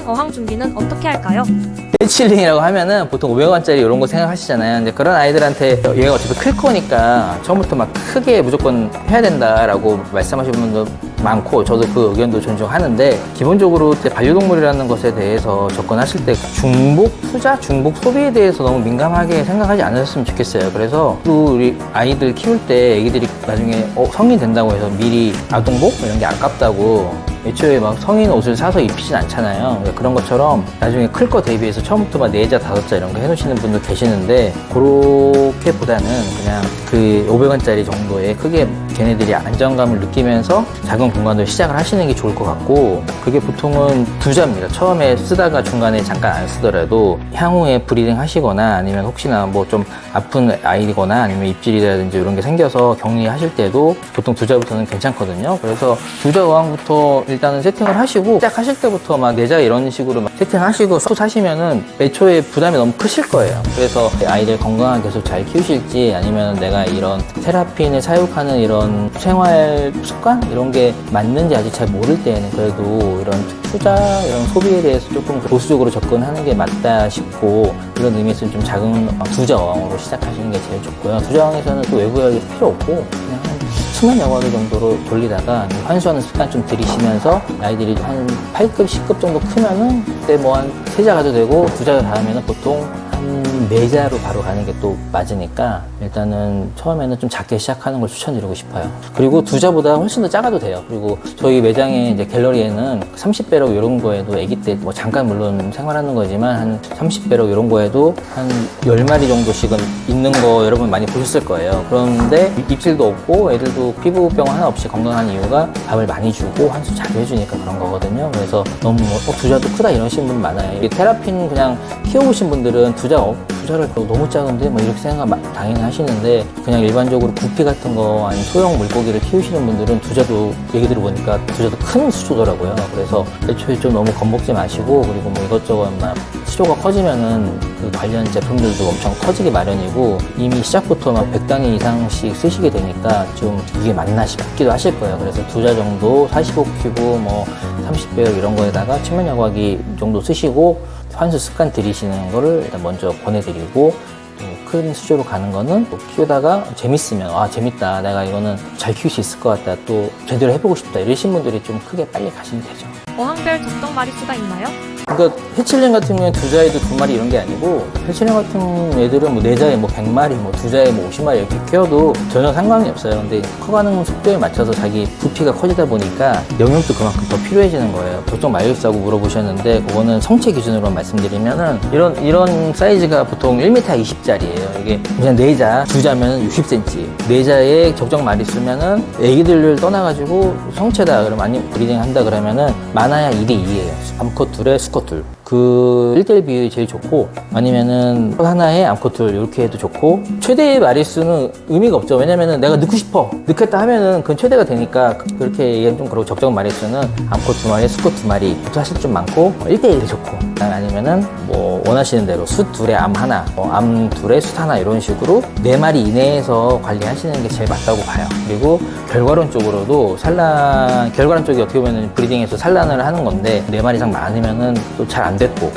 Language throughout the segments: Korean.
해칠링 어항 준비는 어떻게 할까요? 해칠링이라고 하면은 보통 500원짜리 이런 거 생각하시잖아요. 근데 그런 아이들한테 얘가 어차피 클 거니까 처음부터 막 크게 무조건 해야 된다라고 말씀하시는 분도 많고, 저도 그 의견도 존중하는데, 기본적으로 반려동물이라는 것에 대해서 접근하실 때 중복 투자, 중복 소비에 대해서 너무 민감하게 생각하지 않으셨으면 좋겠어요. 그래서 또 우리 아이들 키울 때 애기들이 나중에 성인 된다고 해서 미리 아동복 이런 게 아깝다고 애초에 막 성인 옷을 사서 입히진 않잖아요. 그러니까 그런 것처럼 나중에 클 거 대비해서 처음부터 막 4자, 5자 이런 거 해놓으시는 분도 계시는데, 그렇게 보다는 그냥 그 500원짜리 정도의 크게 걔네들이 안정감을 느끼면서 작은 공간으로 시작을 하시는 게 좋을 것 같고, 그게 보통은 2자입니다. 처음에 쓰다가 중간에 잠깐 안 쓰더라도 향후에 브리딩 하시거나 아니면 혹시나 뭐 좀 아픈 아이거나 아니면 입질이라든지 이런 게 생겨서 격리하실 때도 보통 2자부터는 괜찮거든요. 그래서 2자 어항부터 일단은 세팅을 하시고, 시작하실 때부터 막 4자 이런 식으로 막 세팅하시고 또 사시면은 애초에 부담이 너무 크실 거예요. 그래서 아이들 건강하게 계속 잘 키우실지, 아니면 내가 이런 테라핀을 사육하는 이런 생활 습관 이런 게 맞는지 아직 잘 모를 때에는 그래도 이런 투자, 이런 소비에 대해서 조금 보수적으로 접근하는 게 맞다 싶고, 이런 의미에서 좀 작은 2자 어항으로 시작하시는 게 제일 좋고요. 2자 어항에서는 또 외부 열기 필요 없고 그냥 한 수면 여과기 정도로 돌리다가 환수하는 습관 좀 들이시면서, 아이들이 한 8급, 10급 정도 크면은 그때 뭐 한 3자 가도 되고, 2자 다음에는 보통 한 4자로 바로 가는 게 또 맞으니까 일단은 처음에는 좀 작게 시작하는 걸 추천드리고 싶어요. 그리고 2자보다 훨씬 더 작아도 돼요. 그리고 저희 매장에 이제 갤러리에는 30배럭 이런 거에도 아기 때 뭐 잠깐 물론 생활하는 거지만 한 30배럭 이런 거에도 한 10마리 정도씩은 있는 거 여러분 많이 보셨을 거예요. 그런데 입질도 없고 애들도 피부병 하나 없이 건강한 이유가 밥을 많이 주고 환수 자주 해주니까 그런 거거든요. 그래서 너무 2자도 크다 이러시는 분 많아요. 이 테라핀 그냥 키워보신 분들은 2자를 너무 작은데 뭐 이렇게 생각 당연히 하시는데, 그냥 일반적으로 구피 같은 거 아니면 소형 물고기를 키우시는 분들은 2자도 얘기 들어보니까 2자도 큰 수조더라고요. 그래서 애초에 좀 너무 겁먹지 마시고, 그리고 뭐 이것저것 막 수조가 커지면은 그 관련 제품들도 엄청 커지기 마련이고, 이미 시작부터 막 100단위 이상씩 쓰시게 되니까 좀 이게 맞나 싶기도 하실 거예요. 그래서 2자 정도 45큐브 뭐 30배열 이런 거에다가 측면 여과기 정도 쓰시고 환수 습관 들이시는 거를 일단 먼저 권해드리고, 큰 수조로 가는 거는 또 키우다가 재밌으면 재밌다, 내가 이거는 잘 키울 수 있을 것 같다, 또 제대로 해보고 싶다 이러신 분들이 좀 크게 빨리 가시면 되죠. 어항별 적정 마리수가 있나요? 그러니까 해칠링 같은 경우에 2자에도 2마리 이런 게 아니고, 해칠링 같은 애들은 뭐 4자에 뭐 100마리, 뭐 2자에 뭐 50마리 이렇게 키워도 전혀 상관이 없어요. 근데 커가는 속도에 맞춰서 자기 부피가 커지다 보니까 영역도 그만큼 더 필요해지는 거예요. 적정 마리수라고 물어보셨는데, 그거는 성체 기준으로 말씀드리면은 이런 사이즈가 보통 1m 20짜리예요. 이게 그냥 4자, 2자면 60cm, 4자의 적정 마리수면은 애기들을 떠나가지고 성체다 그러면 많이 브리딩 한다 그러면은 많아야 2대2예요. 암컷 둘에 수컷 둘. 그 1대1 비율이 제일 좋고, 아니면은 하나에 암컷 둘 이렇게 해도 좋고, 최대의 마리수는 의미가 없죠. 왜냐면은 내가 넣고 싶어, 넣겠다 하면은 그건 최대가 되니까 그렇게 얘기하면 좀 그렇고, 적정 마리수는 암컷 2마리, 수컷 2마리 사실 좀 많고 1대1이 좋고, 아니면은 뭐 원하시는 대로 숫 둘에 암 하나, 암 둘에 숫 하나 이런 식으로 4마리 이내에서 관리하시는 게 제일 맞다고 봐요. 그리고 결과론적으로도 결과론 쪽이 어떻게 보면 브리딩에서 산란을 하는 건데, 4마리 이상 많으면은 또 잘 안 됐고,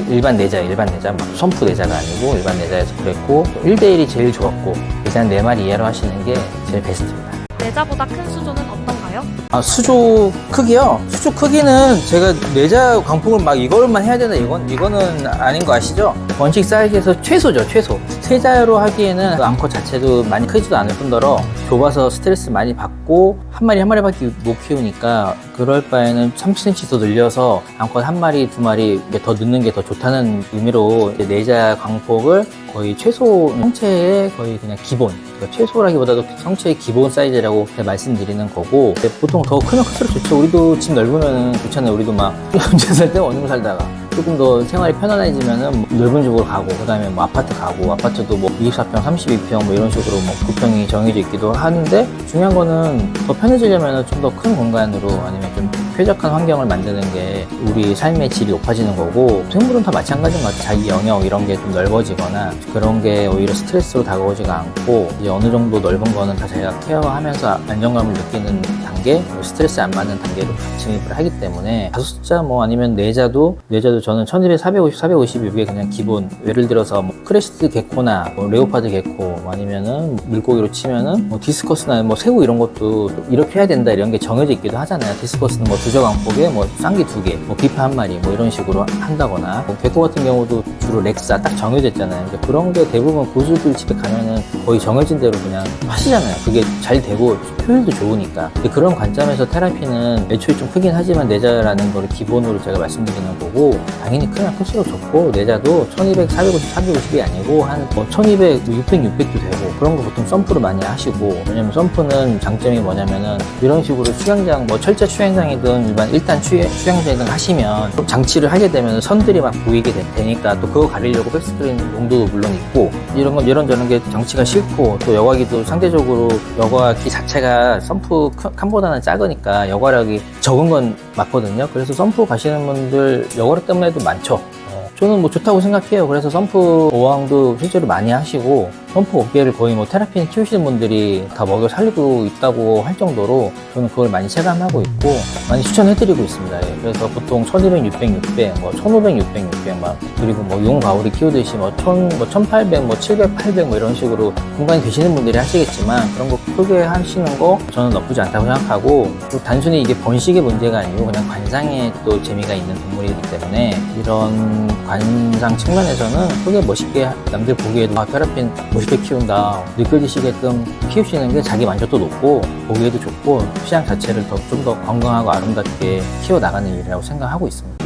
일반 내자 막 선프 내자가 아니고 일반 내자에서 그랬고, 1대1이 제일 좋았고, 일단 4마리 이하로 하시는 게 제일 베스트입니다. 내자보다 큰 수조는 어떤가요? 수조 크기요? 수조 크기는 제가 내자 광폭을 막 이걸만 해야 되나, 이거는 아닌 거 아시죠? 원칙 사이즈에서 최소죠, 최소. 3자로 하기에는 그 암컷 자체도 많이 크지도 않을 뿐더러 좁아서 스트레스 많이 받고 한 마리밖에 못 키우니까, 그럴 바에는 30cm 더 늘려서 암컷 1마리, 2마리 더 넣는 게 더 좋다는 의미로 내자 광폭을 거의 최소, 성체의 거의 그냥 기본, 그러니까 최소라기보다도 성체의 기본 사이즈라고 말씀드리는 거고, 보통 더 크면 클수록 좋죠. 우리도 집 넓으면 좋잖아요. 우리도 막 혼자 살 때 어느 집 살다가 조금 더 생활이 편안해지면은 뭐 넓은 집으로 가고, 그 다음에 뭐 아파트 가고, 아파트도 뭐 24평, 32평 뭐 이런 식으로 뭐 구평이 정해져 있기도 하는데, 중요한 거는 더 편해지려면 좀 더 큰 공간으로 아니면 좀 쾌적한 환경을 만드는 게 우리 삶의 질이 높아지는 거고, 생물은 다 마찬가지인 것 같아요. 자기 영역 이런 게 좀 넓어지거나 그런 게 오히려 스트레스로 다가오지가 않고, 이제 어느 정도 넓은 거는 다 자기가 케어하면서 안정감을 느끼는 단계, 스트레스 안 받는 단계로 진입을 하기 때문에, 5자 뭐 아니면 4자도 저는 1200, 450, 450 이게 그냥 기본. 예를 들어서 뭐 크레스트 게코나 뭐 레오파드 게코, 뭐 아니면은 물고기로 치면은 뭐 디스커스나 뭐 새우 이런 것도 이렇게 해야 된다 이런 게 정해져 있기도 하잖아요. 디스커스는 뭐 두적 왕복에 뭐 쌍기 2개, 뭐 비파 1마리 뭐 이런 식으로 한다거나, 뭐 게코 같은 경우도 주로 렉사 딱 정해져 있잖아요. 그러니까 그런 게 대부분 고수들 집에 가면은 거의 정해진 대로 그냥 하시잖아요. 그게 잘 되고 효율도 좋으니까. 근데 그런 관점에서 테라피는 애초에 좀 크긴 하지만 내자라는 거를 기본으로 제가 말씀드리는 거고, 당연히 크면 클수록 좋고, 내자도 1200, 450, 450이 아니고 한 뭐 1200, 600, 600도 되고, 그런 거 보통 썸프로 많이 하시고, 왜냐면 썸프는 장점이 뭐냐면은 이런 식으로 수영장, 뭐 철제 수영장이든 일반 1단 수영장이든 하시면 좀 장치를 하게 되면 선들이 막 보이게 되니까, 또 그거 가리려고 백스크린 용도도 물론 있고, 이런 건 이런저런 게 장치가 싫고, 또 여과기도 상대적으로 여과기 자체가 펌프 칸보다는 작으니까 여과력이 적은 건 맞거든요. 그래서 펌프 가시는 분들 여과력 때문에도 많죠. 저는 뭐 좋다고 생각해요. 그래서 펌프 어항도 실제로 많이 하시고, 펌프 업계를 거의 뭐 테라핀 키우시는 분들이 다 먹여 살리고 있다고 할 정도로 저는 그걸 많이 체감하고 있고 많이 추천해드리고 있습니다. 예. 그래서 보통 1200, 600, 600, 뭐 1500, 600, 600 막, 그리고 뭐 용 가오리 키우듯이 뭐 1800, 뭐 700, 800 뭐 이런 식으로 공간이 되시는 분들이 하시겠지만, 그런 거 크게 하시는 거 저는 나쁘지 않다고 생각하고, 또 단순히 이게 번식의 문제가 아니고 그냥 관상에 또 재미가 있는 동물이기 때문에, 이런 관상 측면에서는 크게 멋있게 남들 보기에도 테라핀 멋있게 키운다 느껴지시게끔 키우시는 게 자기 만족도 높고 보기에도 좋고, 시장 자체를 좀 더 건강하고 아름답게 키워나가는 일이라고 생각하고 있습니다.